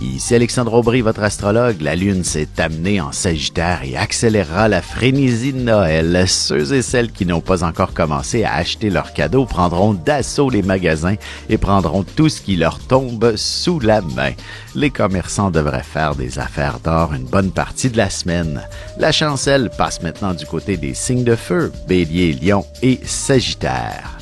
Ici Alexandre Aubry, votre astrologue. La Lune s'est amenée en Sagittaire et accélérera la frénésie de Noël. Ceux et celles qui n'ont pas encore commencé à acheter leurs cadeaux prendront d'assaut les magasins et prendront tout ce qui leur tombe sous la main. Les commerçants devraient faire des affaires d'or une bonne partie de la semaine. La chance, elle, passe maintenant du côté des signes de feu, Bélier, Lion et Sagittaire.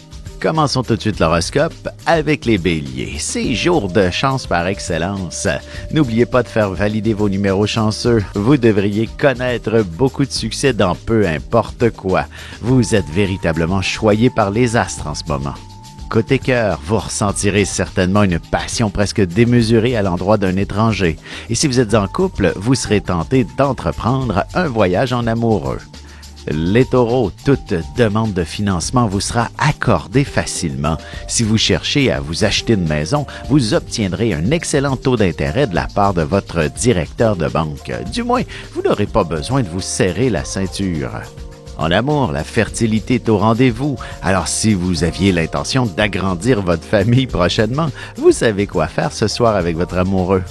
Commençons tout de suite l'horoscope avec les béliers. C'est jour de chance par excellence. N'oubliez pas de faire valider vos numéros chanceux. Vous devriez connaître beaucoup de succès dans peu importe quoi. Vous êtes véritablement choyé par les astres en ce moment. Côté cœur, vous ressentirez certainement une passion presque démesurée à l'endroit d'un étranger. Et si vous êtes en couple, vous serez tenté d'entreprendre un voyage en amoureux. Les taureaux, toute demande de financement vous sera accordée facilement. Si vous cherchez à vous acheter une maison, vous obtiendrez un excellent taux d'intérêt de la part de votre directeur de banque. Du moins, vous n'aurez pas besoin de vous serrer la ceinture. En amour, la fertilité est au rendez-vous. Alors si vous aviez l'intention d'agrandir votre famille prochainement, vous savez quoi faire ce soir avec votre amoureux.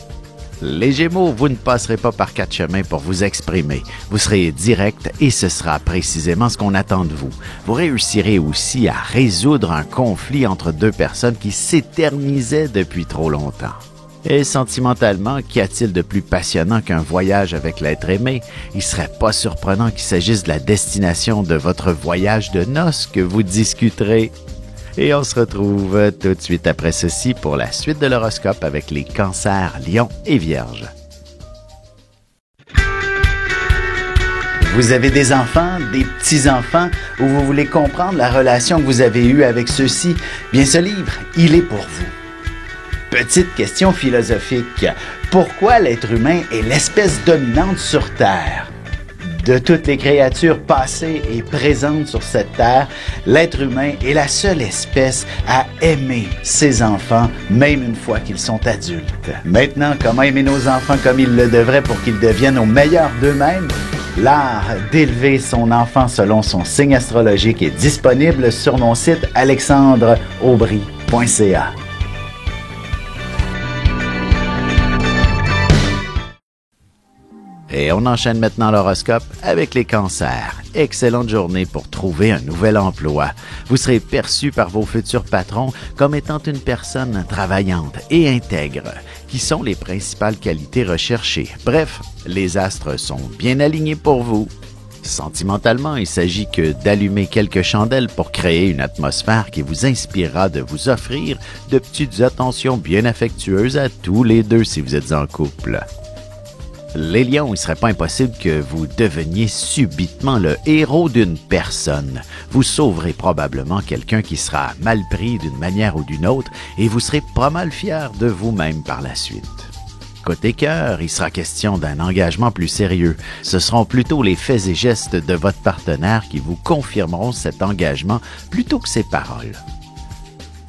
Les Gémeaux, vous ne passerez pas par quatre chemins pour vous exprimer. Vous serez direct et ce sera précisément ce qu'on attend de vous. Vous réussirez aussi à résoudre un conflit entre deux personnes qui s'éternisaient depuis trop longtemps. Et sentimentalement, qu'y a-t-il de plus passionnant qu'un voyage avec l'être aimé? Il serait pas surprenant qu'il s'agisse de la destination de votre voyage de noces que vous discuterez. Et on se retrouve tout de suite après ceci pour la suite de l'horoscope avec les cancers, lions et vierges. Vous avez des enfants, des petits-enfants, ou vous voulez comprendre la relation que vous avez eue avec ceux-ci? Bien, ce livre, il est pour vous. Petite question philosophique. Pourquoi l'être humain est l'espèce dominante sur Terre? De toutes les créatures passées et présentes sur cette terre, l'être humain est la seule espèce à aimer ses enfants, même une fois qu'ils sont adultes. Maintenant, comment aimer nos enfants comme ils le devraient pour qu'ils deviennent au meilleur d'eux-mêmes? L'art d'élever son enfant selon son signe astrologique est disponible sur mon site alexandreaubry.ca. Et on enchaîne maintenant l'horoscope avec les cancers. Excellente journée pour trouver un nouvel emploi. Vous serez perçu par vos futurs patrons comme étant une personne travaillante et intègre, qui sont les principales qualités recherchées. Bref, les astres sont bien alignés pour vous. Sentimentalement, il s'agit que d'allumer quelques chandelles pour créer une atmosphère qui vous inspirera de vous offrir de petites attentions bien affectueuses à tous les deux si vous êtes en couple. Les lions, il ne serait pas impossible que vous deveniez subitement le héros d'une personne. Vous sauverez probablement quelqu'un qui sera mal pris d'une manière ou d'une autre et vous serez pas mal fier de vous-même par la suite. Côté cœur, il sera question d'un engagement plus sérieux. Ce seront plutôt les faits et gestes de votre partenaire qui vous confirmeront cet engagement plutôt que ses paroles.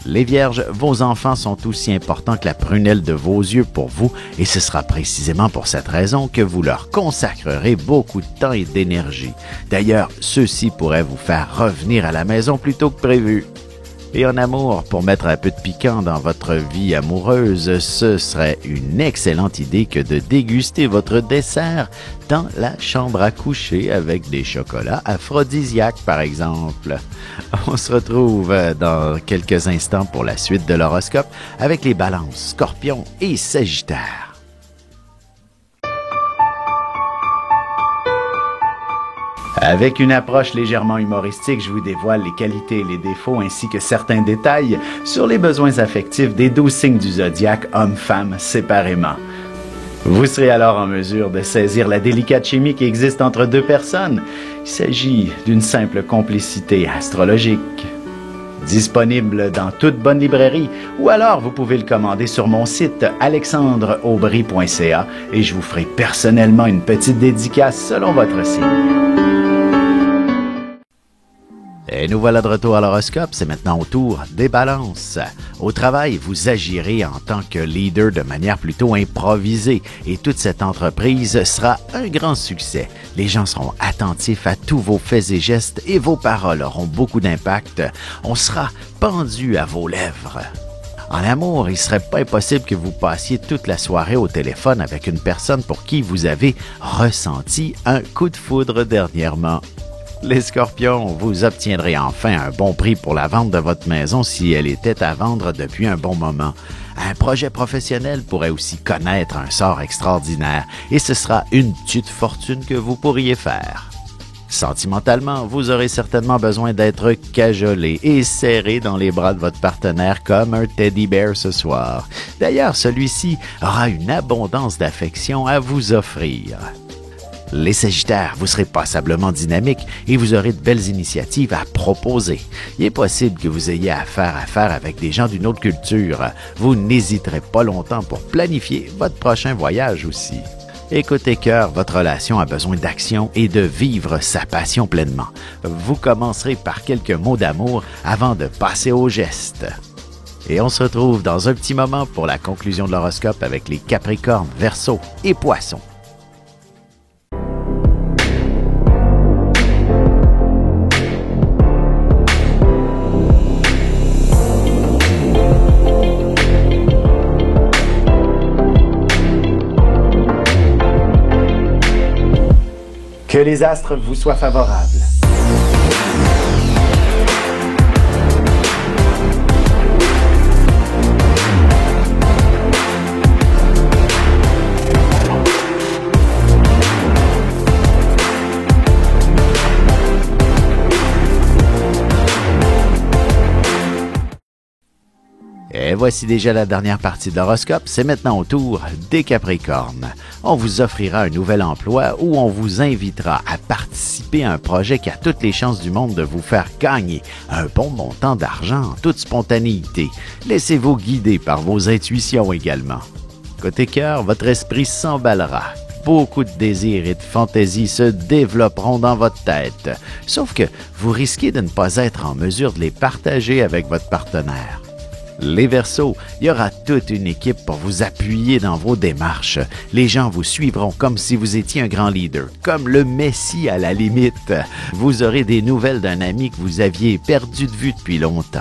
Les Vierges, vos enfants sont aussi importants que la prunelle de vos yeux pour vous et ce sera précisément pour cette raison que vous leur consacrerez beaucoup de temps et d'énergie. D'ailleurs, ceux-ci pourraient vous faire revenir à la maison plus tôt que prévu. Et en amour, pour mettre un peu de piquant dans votre vie amoureuse, ce serait une excellente idée que de déguster votre dessert dans la chambre à coucher avec des chocolats aphrodisiaques, par exemple. On se retrouve dans quelques instants pour la suite de l'horoscope avec les balances, scorpions et sagittaires. Avec une approche légèrement humoristique, je vous dévoile les qualités et les défauts ainsi que certains détails sur les besoins affectifs des 12 signes du zodiaque, hommes-femmes, séparément. Vous serez alors en mesure de saisir la délicate chimie qui existe entre deux personnes. Il s'agit d'une simple complicité astrologique. Disponible dans toute bonne librairie ou alors vous pouvez le commander sur mon site alexandreaubry.ca et je vous ferai personnellement une petite dédicace selon votre signe. Et nous voilà de retour à l'horoscope, c'est maintenant au tour des balances. Au travail, vous agirez en tant que leader de manière plutôt improvisée et toute cette entreprise sera un grand succès. Les gens seront attentifs à tous vos faits et gestes et vos paroles auront beaucoup d'impact. On sera pendu à vos lèvres. En amour, il serait pas impossible que vous passiez toute la soirée au téléphone avec une personne pour qui vous avez ressenti un coup de foudre dernièrement. Les Scorpions, vous obtiendrez enfin un bon prix pour la vente de votre maison si elle était à vendre depuis un bon moment. Un projet professionnel pourrait aussi connaître un sort extraordinaire et ce sera une petite fortune que vous pourriez faire. Sentimentalement, vous aurez certainement besoin d'être cajolé et serré dans les bras de votre partenaire comme un teddy bear ce soir. D'ailleurs, celui-ci aura une abondance d'affection à vous offrir. Les Sagittaires, vous serez passablement dynamique et vous aurez de belles initiatives à proposer. Il est possible que vous ayez affaire avec des gens d'une autre culture. Vous n'hésiterez pas longtemps pour planifier votre prochain voyage aussi. Et côté cœur, votre relation a besoin d'action et de vivre sa passion pleinement. Vous commencerez par quelques mots d'amour avant de passer au geste. Et on se retrouve dans un petit moment pour la conclusion de l'horoscope avec les Capricornes, Verseaux et Poissons. Que les astres vous soient favorables. Et voici déjà la dernière partie de l'horoscope, c'est maintenant au tour des Capricornes. On vous offrira un nouvel emploi ou on vous invitera à participer à un projet qui a toutes les chances du monde de vous faire gagner un bon montant d'argent en toute spontanéité. Laissez-vous guider par vos intuitions également. Côté cœur, votre esprit s'emballera. Beaucoup de désirs et de fantaisies se développeront dans votre tête. Sauf que vous risquez de ne pas être en mesure de les partager avec votre partenaire. Les Verseaux, il y aura toute une équipe pour vous appuyer dans vos démarches. Les gens vous suivront comme si vous étiez un grand leader, comme le Messie à la limite. Vous aurez des nouvelles d'un ami que vous aviez perdu de vue depuis longtemps.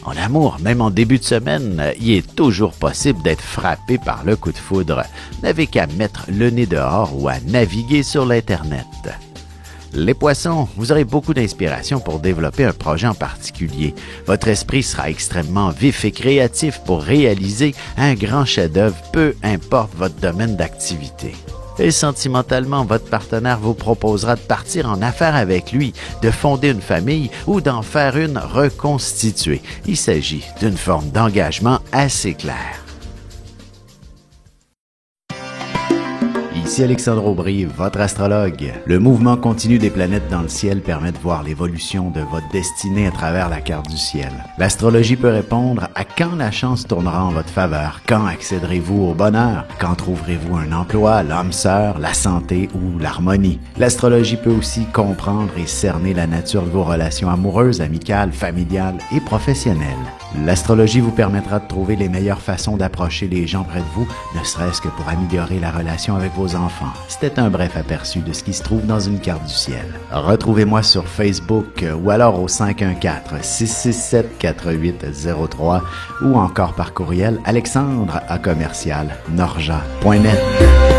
En amour, même en début de semaine, il est toujours possible d'être frappé par le coup de foudre. Vous n'avez qu'à mettre le nez dehors ou à naviguer sur l'Internet. Les Poissons, vous aurez beaucoup d'inspiration pour développer un projet en particulier. Votre esprit sera extrêmement vif et créatif pour réaliser un grand chef-d'œuvre, peu importe votre domaine d'activité. Et sentimentalement, votre partenaire vous proposera de partir en affaires avec lui, de fonder une famille ou d'en faire une reconstituée. Il s'agit d'une forme d'engagement assez claire. Ici Alexandre Aubry, votre astrologue. Le mouvement continu des planètes dans le ciel permet de voir l'évolution de votre destinée à travers la carte du ciel. L'astrologie peut répondre à quand la chance tournera en votre faveur, quand accéderez-vous au bonheur, quand trouverez-vous un emploi, l'âme sœur, la santé ou l'harmonie. L'astrologie peut aussi comprendre et cerner la nature de vos relations amoureuses, amicales, familiales et professionnelles. L'astrologie vous permettra de trouver les meilleures façons d'approcher les gens près de vous, ne serait-ce que pour améliorer la relation avec vos enfants. C'était un bref aperçu de ce qui se trouve dans une carte du ciel. Retrouvez-moi sur Facebook ou alors au 514-667-4803 ou encore par courriel alexandre@norja.net.